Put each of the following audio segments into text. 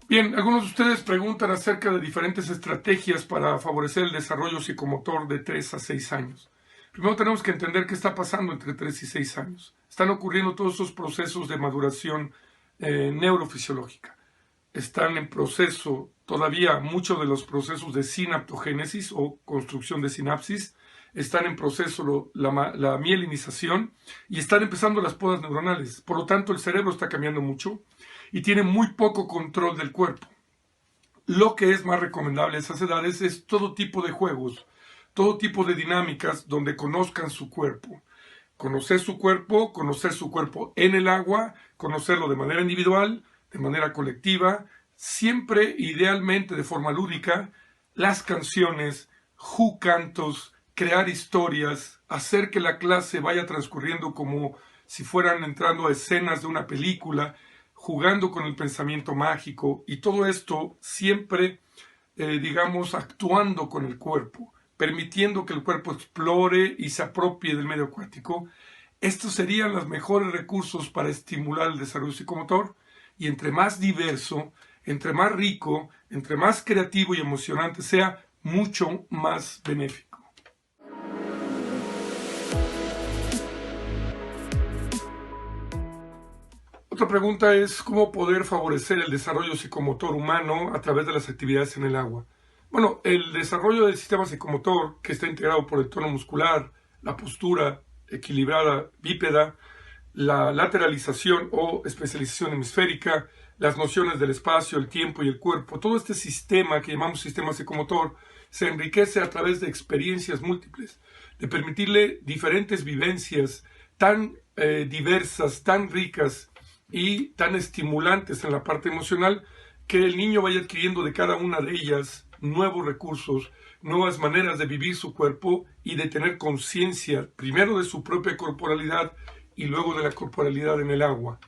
Bien, algunos de ustedes preguntan acerca de diferentes estrategias para favorecer el desarrollo psicomotor de 3 a 6 años. Primero tenemos que entender qué está pasando entre 3 y 6 años. Están ocurriendo todos esos procesos de maduración neurofisiológica. Están en proceso todavía muchos de los procesos de sinaptogénesis o construcción de sinapsis. Están en proceso la mielinización y están empezando las podas neuronales. Por lo tanto, el cerebro está cambiando mucho y tiene muy poco control del cuerpo. Lo que es más recomendable a esas edades es todo tipo de juegos, todo tipo de dinámicas donde conozcan su cuerpo. Conocer su cuerpo en el agua, conocerlo de manera individual, de manera colectiva, siempre idealmente de forma lúdica, las canciones, cantos, crear historias, hacer que la clase vaya transcurriendo como si fueran entrando a escenas de una película, jugando con el pensamiento mágico y todo esto siempre, actuando con el cuerpo, permitiendo que el cuerpo explore y se apropie del medio acuático. Estos serían los mejores recursos para estimular el desarrollo psicomotor y entre más diverso, entre más rico, entre más creativo y emocionante sea, mucho más benéfico. Otra pregunta es cómo poder favorecer el desarrollo psicomotor humano a través de las actividades en el agua. Bueno, el desarrollo del sistema psicomotor, que está integrado por el tono muscular, la postura equilibrada bípeda, la lateralización o especialización hemisférica, las nociones del espacio, el tiempo y el cuerpo, todo este sistema que llamamos sistema psicomotor se enriquece a través de experiencias múltiples, de permitirle diferentes vivencias tan diversas, tan ricas y tan estimulantes en la parte emocional, que el niño vaya adquiriendo de cada una de ellas nuevos recursos, nuevas maneras de vivir su cuerpo y de tener conciencia primero de su propia corporalidad y luego de la corporalidad en el agua.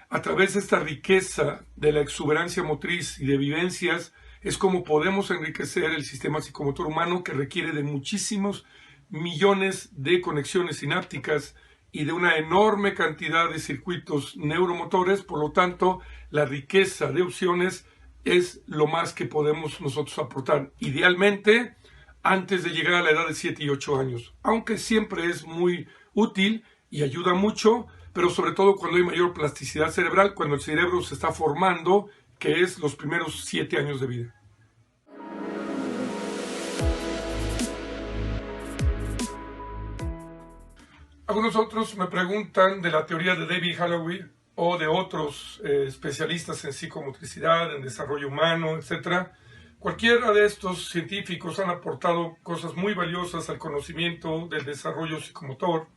A través de esta riqueza de la exuberancia motriz y de vivencias es como podemos enriquecer el sistema psicomotor humano, que requiere de muchísimos millones de conexiones sinápticas y de una enorme cantidad de circuitos neuromotores. Por lo tanto, la riqueza de opciones es lo más que podemos nosotros aportar, idealmente antes de llegar a la edad de 7 y 8 años, aunque siempre es muy útil y ayuda mucho, pero sobre todo cuando hay mayor plasticidad cerebral, cuando el cerebro se está formando, que es los primeros 7 años de vida. Algunos otros me preguntan de la teoría de David Holloway o de otros especialistas en psicomotricidad, en desarrollo humano, etc. Cualquiera de estos científicos han aportado cosas muy valiosas al conocimiento del desarrollo psicomotor,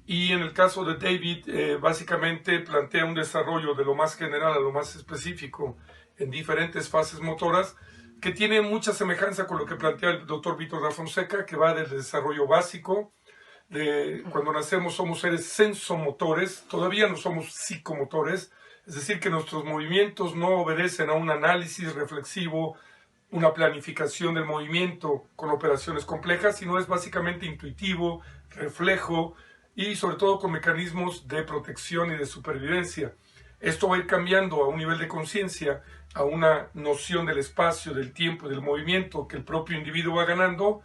y en el caso de David básicamente plantea un desarrollo de lo más general a lo más específico en diferentes fases motoras, que tiene mucha semejanza con lo que plantea el doctor Vítor da Fonseca, que va del desarrollo básico. Cuando nacemos somos seres sensomotores, todavía no somos psicomotores, es decir, que nuestros movimientos no obedecen a un análisis reflexivo, una planificación del movimiento con operaciones complejas, sino es básicamente intuitivo, reflejo y sobre todo con mecanismos de protección y de supervivencia. Esto va a ir cambiando a un nivel de conciencia, a una noción del espacio, del tiempo y del movimiento que el propio individuo va ganando,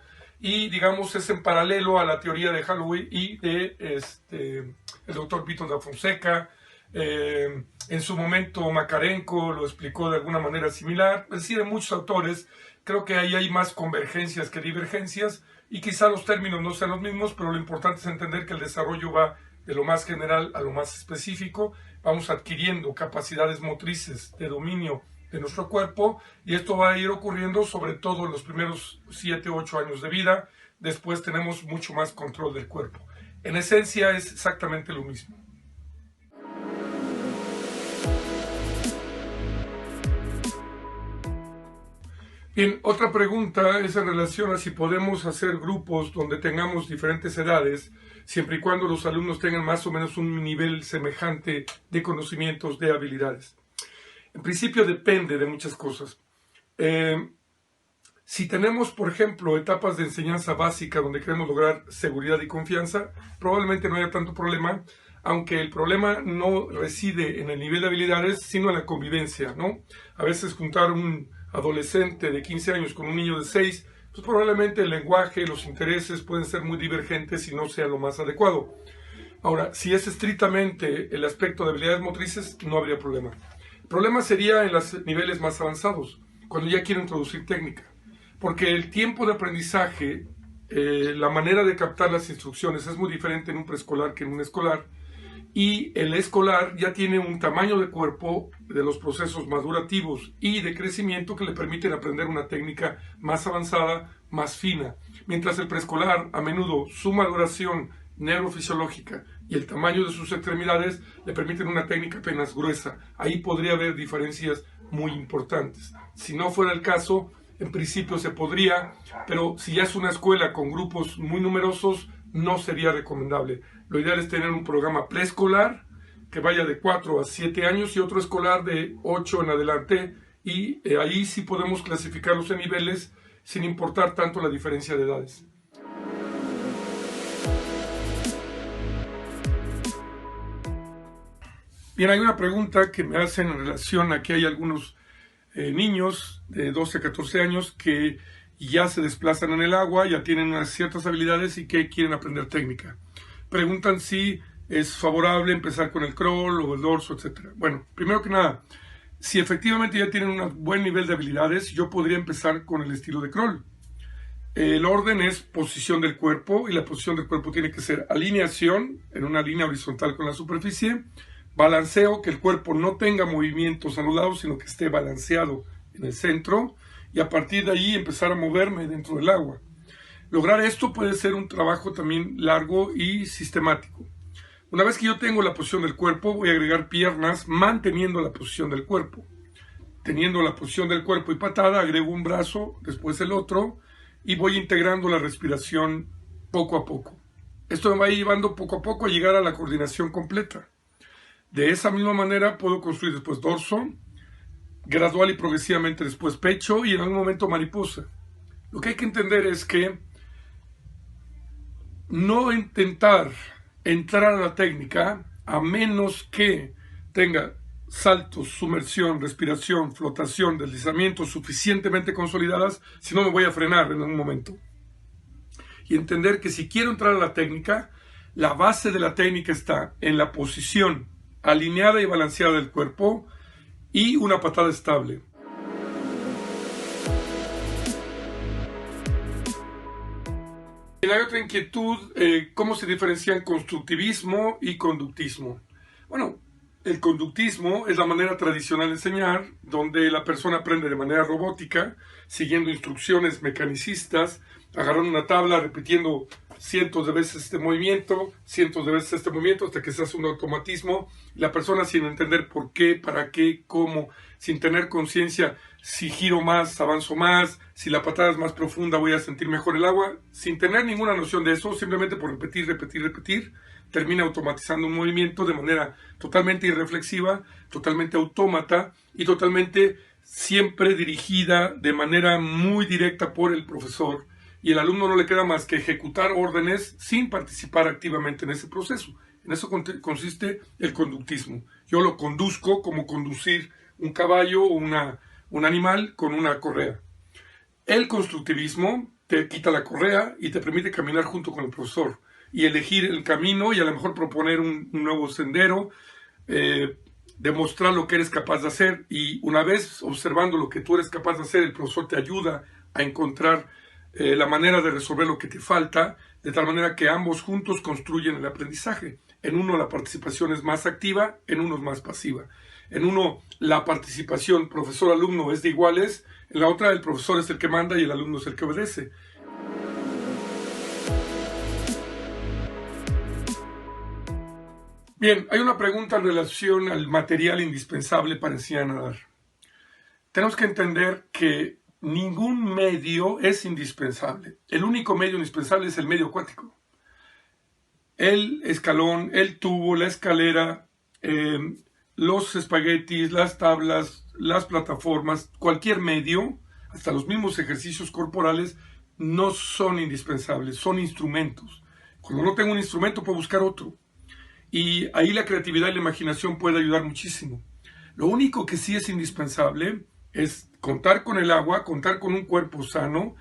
y digamos es en paralelo a la teoría de Holloway y de el doctor Vítor da Fonseca. En su momento Makarenko lo explicó de alguna manera similar, es decir, en muchos autores. Creo que ahí hay más convergencias que divergencias y quizá los términos no sean los mismos, pero lo importante es entender que el desarrollo va de lo más general a lo más específico. Vamos adquiriendo capacidades motrices de dominio de nuestro cuerpo y esto va a ir ocurriendo sobre todo en los primeros 7 u 8 años de vida. Después tenemos mucho más control del cuerpo. En esencia es exactamente lo mismo. Bien, otra pregunta es en relación a si podemos hacer grupos donde tengamos diferentes edades, siempre y cuando los alumnos tengan más o menos un nivel semejante de conocimientos, de habilidades. En principio depende de muchas cosas. Si tenemos, por ejemplo, etapas de enseñanza básica donde queremos lograr seguridad y confianza, probablemente no haya tanto problema, aunque el problema no reside en el nivel de habilidades, sino en la convivencia, ¿no? A veces juntar un adolescente de 15 años con un niño de 6, pues probablemente el lenguaje, los intereses pueden ser muy divergentes y no sea lo más adecuado. Ahora, si es estrictamente el aspecto de habilidades motrices, no habría problema. El problema sería en los niveles más avanzados, cuando ya quiero introducir técnica. Porque el tiempo de aprendizaje, la manera de captar las instrucciones es muy diferente en un preescolar que en un escolar. Y el escolar ya tiene un tamaño de cuerpo de los procesos madurativos y de crecimiento que le permiten aprender una técnica más avanzada, más fina. Mientras el preescolar, a menudo, su maduración neurofisiológica y el tamaño de sus extremidades le permiten una técnica apenas gruesa. Ahí podría haber diferencias muy importantes. Si no fuera el caso, en principio se podría, pero si ya es una escuela con grupos muy numerosos, no sería recomendable. Lo ideal es tener un programa preescolar que vaya de 4 a 7 años y otro escolar de 8 en adelante, y ahí sí podemos clasificarlos en niveles sin importar tanto la diferencia de edades. Bien, hay una pregunta que me hacen en relación a que hay algunos niños de 12 a 14 años que ya se desplazan en el agua, ya tienen unas ciertas habilidades y que quieren aprender técnica. Preguntan si es favorable empezar con el crawl o el dorso, etc. Bueno, primero que nada, si efectivamente ya tienen un buen nivel de habilidades, yo podría empezar con el estilo de crawl. El orden es posición del cuerpo, y la posición del cuerpo tiene que ser alineación en una línea horizontal con la superficie, balanceo, que el cuerpo no tenga movimientos a los lados, sino que esté balanceado en el centro, y a partir de ahí empezar a moverme dentro del agua. Lograr esto puede ser un trabajo también largo y sistemático. Una vez que yo tengo la posición del cuerpo, voy a agregar piernas manteniendo la posición del cuerpo. Teniendo la posición del cuerpo y patada, agrego un brazo, después el otro, y voy integrando la respiración poco a poco. Esto me va llevando poco a poco a llegar a la coordinación completa. De esa misma manera puedo construir después dorso, gradual y progresivamente después pecho y en algún momento mariposa. Lo que hay que entender es que no intentar entrar a la técnica a menos que tenga saltos, sumersión, respiración, flotación, deslizamientos suficientemente consolidadas, si no me voy a frenar en un momento. Y entender que si quiero entrar a la técnica, la base de la técnica está en la posición alineada y balanceada del cuerpo y una patada estable. Y hay otra inquietud, ¿cómo se diferencian constructivismo y conductismo? Bueno, el conductismo es la manera tradicional de enseñar, donde la persona aprende de manera robótica, siguiendo instrucciones mecanicistas, agarrando una tabla, repitiendo cientos de veces este movimiento, hasta que se hace un automatismo. La persona sin entender por qué, para qué, cómo, sin tener conciencia, si giro más, avanzo más, si la patada es más profunda, voy a sentir mejor el agua, sin tener ninguna noción de eso, simplemente por repetir, termina automatizando un movimiento de manera totalmente irreflexiva, totalmente autómata y totalmente siempre dirigida de manera muy directa por el profesor, y el alumno no le queda más que ejecutar órdenes sin participar activamente en ese proceso. En eso consiste el conductismo. Yo lo conduzco como conducir un caballo o un animal con una correa. El constructivismo te quita la correa y te permite caminar junto con el profesor y elegir el camino y a lo mejor proponer un nuevo sendero, demostrar lo que eres capaz de hacer, y una vez observando lo que tú eres capaz de hacer, el profesor te ayuda a encontrar la manera de resolver lo que te falta, de tal manera que ambos juntos construyen el aprendizaje. En uno la participación es más activa, en uno es más pasiva. En uno la participación profesor-alumno es de iguales, en la otra el profesor es el que manda y el alumno es el que obedece. Bien, hay una pregunta en relación al material indispensable para enseñar a nadar. Tenemos que entender que ningún medio es indispensable. El único medio indispensable es el medio acuático. El escalón, el tubo, la escalera, los espaguetis, las tablas, las plataformas, cualquier medio, hasta los mismos ejercicios corporales no son indispensables, son instrumentos. Cuando no tengo un instrumento puedo buscar otro. Y ahí la creatividad y la imaginación puede ayudar muchísimo. Lo único que sí es indispensable es contar con el agua, contar con un cuerpo sano,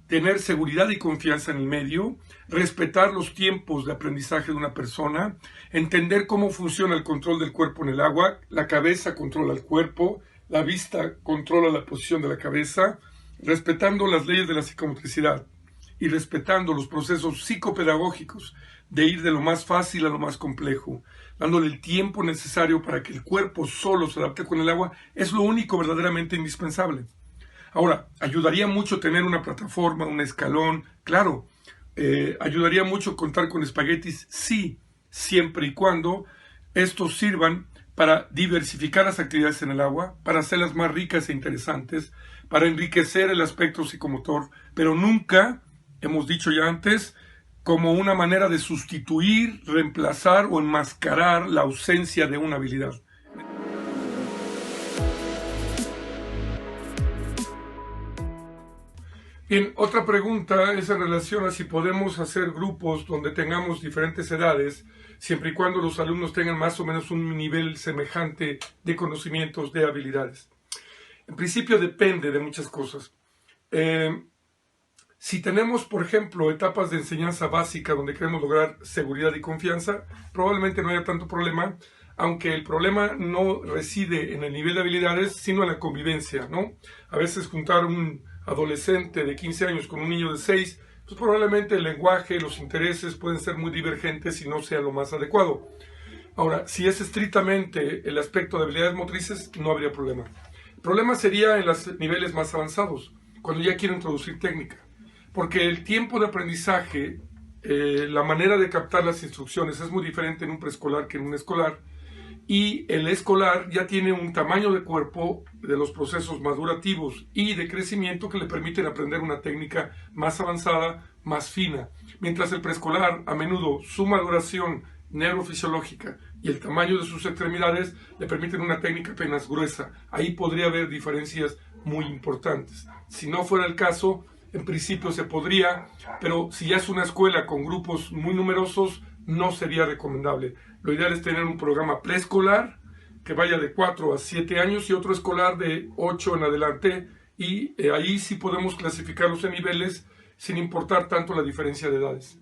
tener seguridad y confianza en el medio, respetar los tiempos de aprendizaje de una persona, entender cómo funciona el control del cuerpo en el agua, la cabeza controla el cuerpo, la vista controla la posición de la cabeza, respetando las leyes de la psicomotricidad y respetando los procesos psicopedagógicos de ir de lo más fácil a lo más complejo, dándole el tiempo necesario para que el cuerpo solo se adapte con el agua, es lo único verdaderamente indispensable. Ahora, ayudaría mucho tener una plataforma, un escalón, claro. Ayudaría mucho contar con espaguetis, sí, siempre y cuando estos sirvan para diversificar las actividades en el agua, para hacerlas más ricas e interesantes, para enriquecer el aspecto psicomotor, pero nunca, hemos dicho ya antes, como una manera de sustituir, reemplazar o enmascarar la ausencia de una habilidad. Bien, otra pregunta es en relación a si podemos hacer grupos donde tengamos diferentes edades, siempre y cuando los alumnos tengan más o menos un nivel semejante de conocimientos, de habilidades. En principio depende de muchas cosas. Si tenemos, por ejemplo, etapas de enseñanza básica donde queremos lograr seguridad y confianza, probablemente no haya tanto problema, aunque el problema no reside en el nivel de habilidades, sino en la convivencia, ¿no? A veces juntar un adolescente de 15 años con un niño de 6, pues probablemente el lenguaje, los intereses pueden ser muy divergentes y no sea lo más adecuado. Ahora, si es estrictamente el aspecto de habilidades motrices, no habría problema. El problema sería en los niveles más avanzados, cuando ya quiero introducir técnica. Porque el tiempo de aprendizaje, la manera de captar las instrucciones es muy diferente en un preescolar que en un escolar. Y el escolar ya tiene un tamaño de cuerpo de los procesos madurativos y de crecimiento que le permiten aprender una técnica más avanzada, más fina. Mientras el preescolar, a menudo, su maduración neurofisiológica y el tamaño de sus extremidades le permiten una técnica apenas gruesa. Ahí podría haber diferencias muy importantes. Si no fuera el caso, en principio se podría, pero si ya es una escuela con grupos muy numerosos, no sería recomendable. Lo ideal es tener un programa preescolar que vaya de 4 a 7 años y otro escolar de 8 en adelante, y ahí sí podemos clasificarlos en niveles sin importar tanto la diferencia de edades.